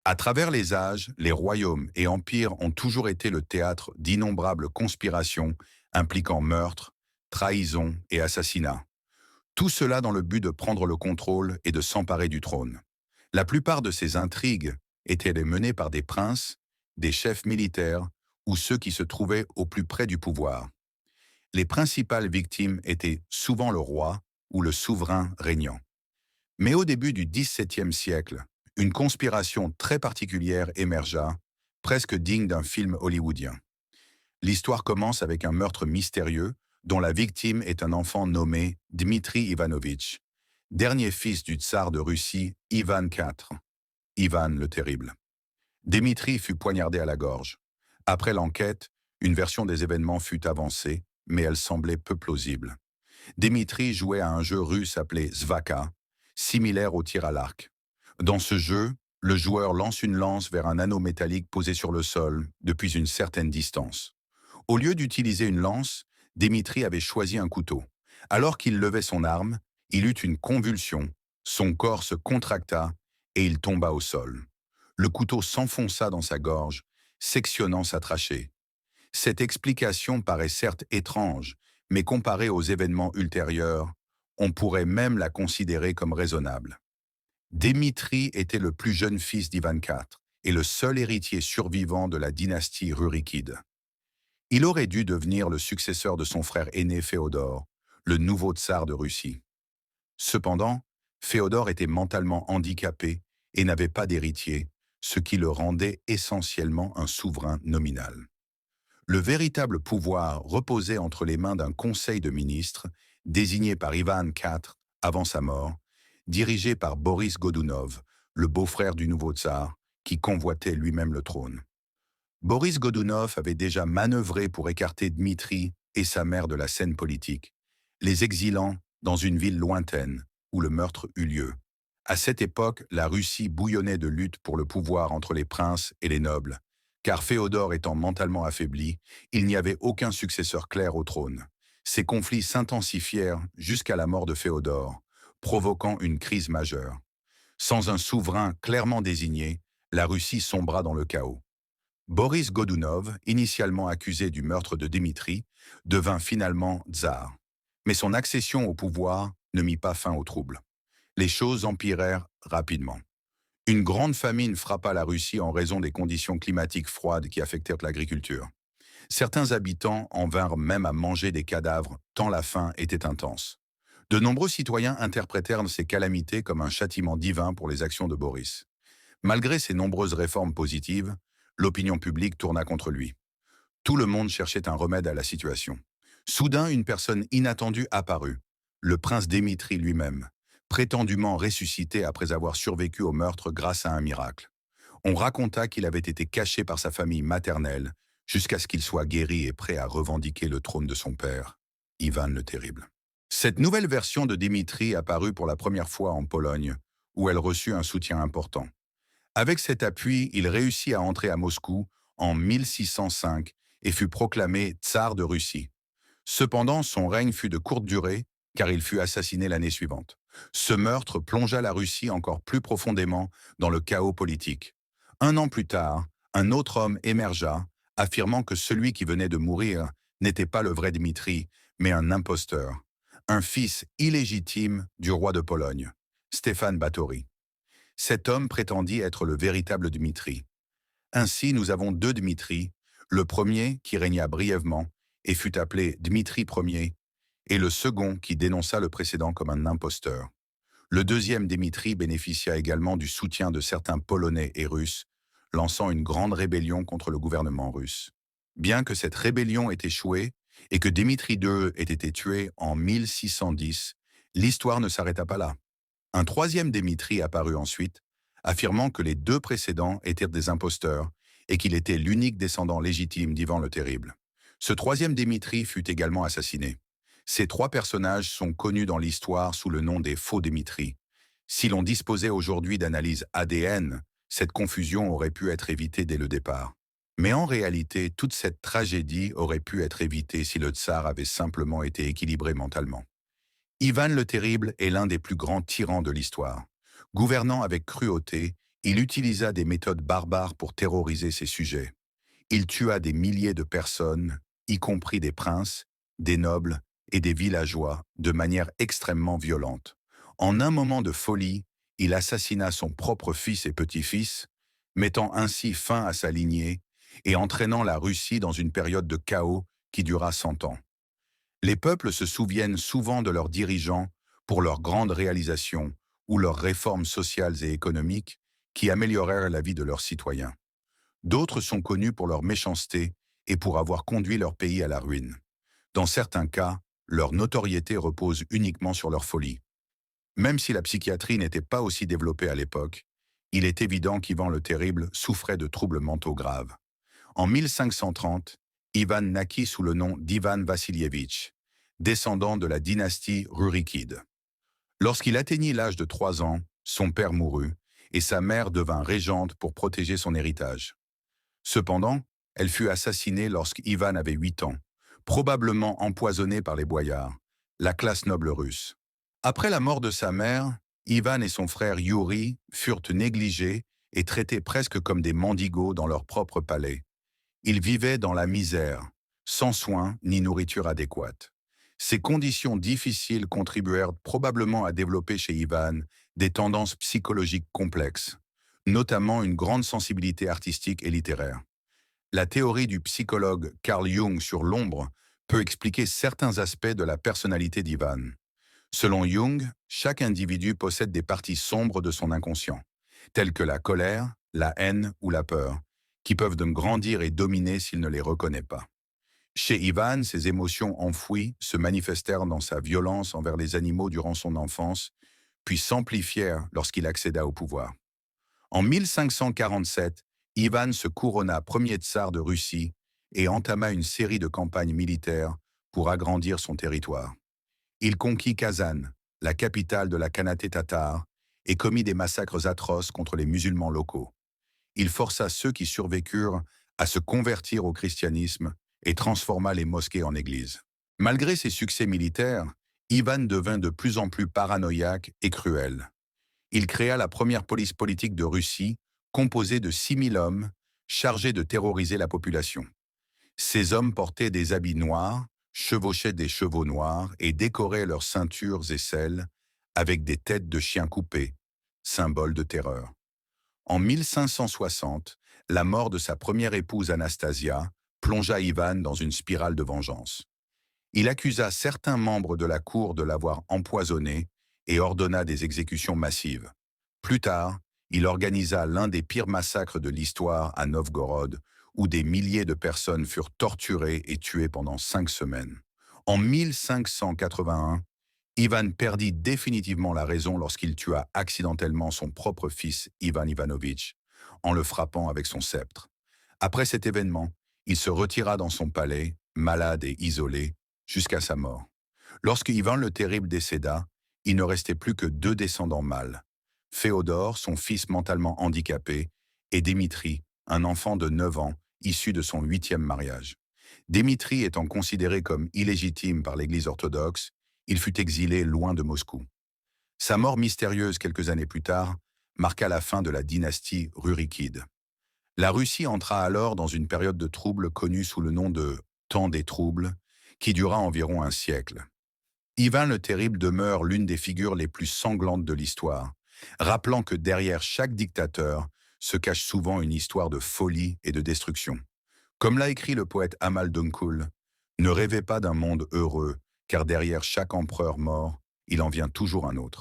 À travers les âges, les royaumes et empires ont toujours été le théâtre d'innombrables conspirations impliquant meurtres, trahisons et assassinats. Tout cela dans le but de prendre le contrôle et de s'emparer du trône. La plupart de ces intrigues étaient menées par des princes, des chefs militaires ou ceux qui se trouvaient au plus près du pouvoir. Les principales victimes étaient souvent le roi ou le souverain régnant. Mais au début du XVIIe siècle, une conspiration très particulière émergea, presque digne d'un film hollywoodien. L'histoire commence avec un meurtre mystérieux dont la victime est un enfant nommé Dmitri Ivanovitch, dernier fils du tsar de Russie Ivan IV, Ivan le Terrible. Dmitri fut poignardé à la gorge. Après l'enquête, une version des événements fut avancée, mais elle semblait peu plausible. Dmitri jouait à un jeu russe appelé Zvaka, similaire au tir à l'arc. Dans ce jeu, le joueur lance une lance vers un anneau métallique posé sur le sol depuis une certaine distance. Au lieu d'utiliser une lance, Dmitri avait choisi un couteau. Alors qu'il levait son arme, il eut une convulsion, son corps se contracta et il tomba au sol. Le couteau s'enfonça dans sa gorge, sectionnant sa trachée. Cette explication paraît certes étrange, mais comparée aux événements ultérieurs, on pourrait même la considérer comme raisonnable. Dmitri était le plus jeune fils d'Ivan IV et le seul héritier survivant de la dynastie rurikide. Il aurait dû devenir le successeur de son frère aîné Féodor, le nouveau tsar de Russie. Cependant, Féodor était mentalement handicapé et n'avait pas d'héritier, ce qui le rendait essentiellement un souverain nominal. Le véritable pouvoir reposait entre les mains d'un conseil de ministres, désigné par Ivan IV avant sa mort, dirigé par Boris Godunov, le beau-frère du nouveau tsar, qui convoitait lui-même le trône. Boris Godunov avait déjà manœuvré pour écarter Dmitri et sa mère de la scène politique, les exilant dans une ville lointaine où le meurtre eut lieu. À cette époque, la Russie bouillonnait de luttes pour le pouvoir entre les princes et les nobles, car Féodor étant mentalement affaibli, il n'y avait aucun successeur clair au trône. Ces conflits s'intensifièrent jusqu'à la mort de Féodor, provoquant une crise majeure. Sans un souverain clairement désigné, la Russie sombra dans le chaos. Boris Godunov, initialement accusé du meurtre de Dmitri, devint finalement tsar. Mais son accession au pouvoir ne mit pas fin aux troubles. Les choses empirèrent rapidement. Une grande famine frappa la Russie en raison des conditions climatiques froides qui affectèrent l'agriculture. Certains habitants en vinrent même à manger des cadavres, tant la faim était intense. De nombreux citoyens interprétèrent ces calamités comme un châtiment divin pour les actions de Boris. Malgré ces nombreuses réformes positives, l'opinion publique tourna contre lui. Tout le monde cherchait un remède à la situation. Soudain, une personne inattendue apparut, le prince Dmitri lui-même, prétendument ressuscité après avoir survécu au meurtre grâce à un miracle. On raconta qu'il avait été caché par sa famille maternelle jusqu'à ce qu'il soit guéri et prêt à revendiquer le trône de son père, Ivan le Terrible. Cette nouvelle version de Dmitri apparut pour la première fois en Pologne, où elle reçut un soutien important. Avec cet appui, il réussit à entrer à Moscou en 1605 et fut proclamé tsar de Russie. Cependant, son règne fut de courte durée, car il fut assassiné l'année suivante. Ce meurtre plongea la Russie encore plus profondément dans le chaos politique. Un an plus tard, un autre homme émergea, affirmant que celui qui venait de mourir n'était pas le vrai Dmitri, mais un imposteur, un fils illégitime du roi de Pologne, Stéphane Báthory. Cet homme prétendit être le véritable Dmitri. Ainsi, nous avons deux Dmitri, le premier qui régna brièvement et fut appelé Dmitri Ier, et le second qui dénonça le précédent comme un imposteur. Le deuxième Dmitri bénéficia également du soutien de certains Polonais et Russes, lançant une grande rébellion contre le gouvernement russe. Bien que cette rébellion ait échoué et que Dmitri II ait été tué en 1610, l'histoire ne s'arrêta pas là. Un troisième Dmitri apparut ensuite, affirmant que les deux précédents étaient des imposteurs et qu'il était l'unique descendant légitime d'Ivan le Terrible. Ce troisième Dmitri fut également assassiné. Ces trois personnages sont connus dans l'histoire sous le nom des faux Dmitri. Si l'on disposait aujourd'hui d'analyses ADN, cette confusion aurait pu être évitée dès le départ. Mais en réalité, toute cette tragédie aurait pu être évitée si le tsar avait simplement été équilibré mentalement. Ivan le Terrible est l'un des plus grands tyrans de l'histoire. Gouvernant avec cruauté, Il utilisa des méthodes barbares pour terroriser ses sujets. Il tua des milliers de personnes, y compris des princes, des nobles et des villageois, de manière extrêmement violente. En un moment de folie, il assassina son propre fils et petit-fils, mettant ainsi fin à sa lignée et entraînant la Russie dans une période de chaos qui dura 100 ans. Les peuples se souviennent souvent de leurs dirigeants pour leurs grandes réalisations ou leurs réformes sociales et économiques qui améliorèrent la vie de leurs citoyens. D'autres sont connus pour leur méchanceté et pour avoir conduit leur pays à la ruine. Dans certains cas, leur notoriété repose uniquement sur leur folie. Même si la psychiatrie n'était pas aussi développée à l'époque, il est évident qu'Ivan le Terrible souffrait de troubles mentaux graves. En 1530, Ivan naquit sous le nom d'Ivan Vassilievitch, descendant de la dynastie Rurikide. Lorsqu'il atteignit l'âge de 3 ans, son père mourut et sa mère devint régente pour protéger son héritage. Cependant, elle fut assassinée lorsqu'Ivan avait 8 ans, probablement empoisonné par les boyards, la classe noble russe. Après la mort de sa mère, Ivan et son frère Yuri furent négligés et traités presque comme des mendigos dans leur propre palais. Ils vivaient dans la misère, sans soins ni nourriture adéquate. Ces conditions difficiles contribuèrent probablement à développer chez Ivan des tendances psychologiques complexes, notamment une grande sensibilité artistique et littéraire. La théorie du psychologue Carl Jung sur l'ombre peut expliquer certains aspects de la personnalité d'Ivan. Selon Jung, chaque individu possède des parties sombres de son inconscient, telles que la colère, la haine ou la peur, qui peuvent grandir et dominer s'il ne les reconnaît pas. Chez Ivan, ces émotions enfouies se manifestèrent dans sa violence envers les animaux durant son enfance, puis s'amplifièrent lorsqu'il accéda au pouvoir. En 1547, Ivan se couronna premier tsar de Russie et entama une série de campagnes militaires pour agrandir son territoire. Il conquit Kazan, la capitale de la Khanate tatare, et commit des massacres atroces contre les musulmans locaux. Il força ceux qui survécurent à se convertir au christianisme et transforma les mosquées en églises. Malgré ses succès militaires, Ivan devint de plus en plus paranoïaque et cruel. Il créa la première police politique de Russie, composée de 6 000 hommes, chargés de terroriser la population. Ces hommes portaient des habits noirs, chevauchaient des chevaux noirs et décoraient leurs ceintures et selles avec des têtes de chiens coupés, symbole de terreur. En 1560, la mort de sa première épouse Anastasia plongea Ivan dans une spirale de vengeance. Il accusa certains membres de la cour de l'avoir empoisonné et ordonna des exécutions massives. Plus tard, il organisa l'un des pires massacres de l'histoire à Novgorod, où des milliers de personnes furent torturées et tuées pendant 5 semaines. En 1581, Ivan perdit définitivement la raison lorsqu'il tua accidentellement son propre fils Ivan Ivanovitch, en le frappant avec son sceptre. Après cet événement, il se retira dans son palais, malade et isolé, jusqu'à sa mort. Lorsque Ivan le Terrible décéda, il ne restait plus que 2 descendants mâles. Féodor, son fils mentalement handicapé, et Dimitri, un enfant de 9 ans, issu de son 8e mariage. Dimitri étant considéré comme illégitime par l'Église orthodoxe, il fut exilé loin de Moscou. Sa mort mystérieuse quelques années plus tard marqua la fin de la dynastie Rurikide. La Russie entra alors dans une période de troubles connue sous le nom de « temps des troubles », qui dura environ un siècle. Ivan le Terrible demeure l'une des figures les plus sanglantes de l'histoire, rappelant que derrière chaque dictateur se cache souvent une histoire de folie et de destruction. Comme l'a écrit le poète Amal Dunkul, « Ne rêvez pas d'un monde heureux, car derrière chaque empereur mort, il en vient toujours un autre. »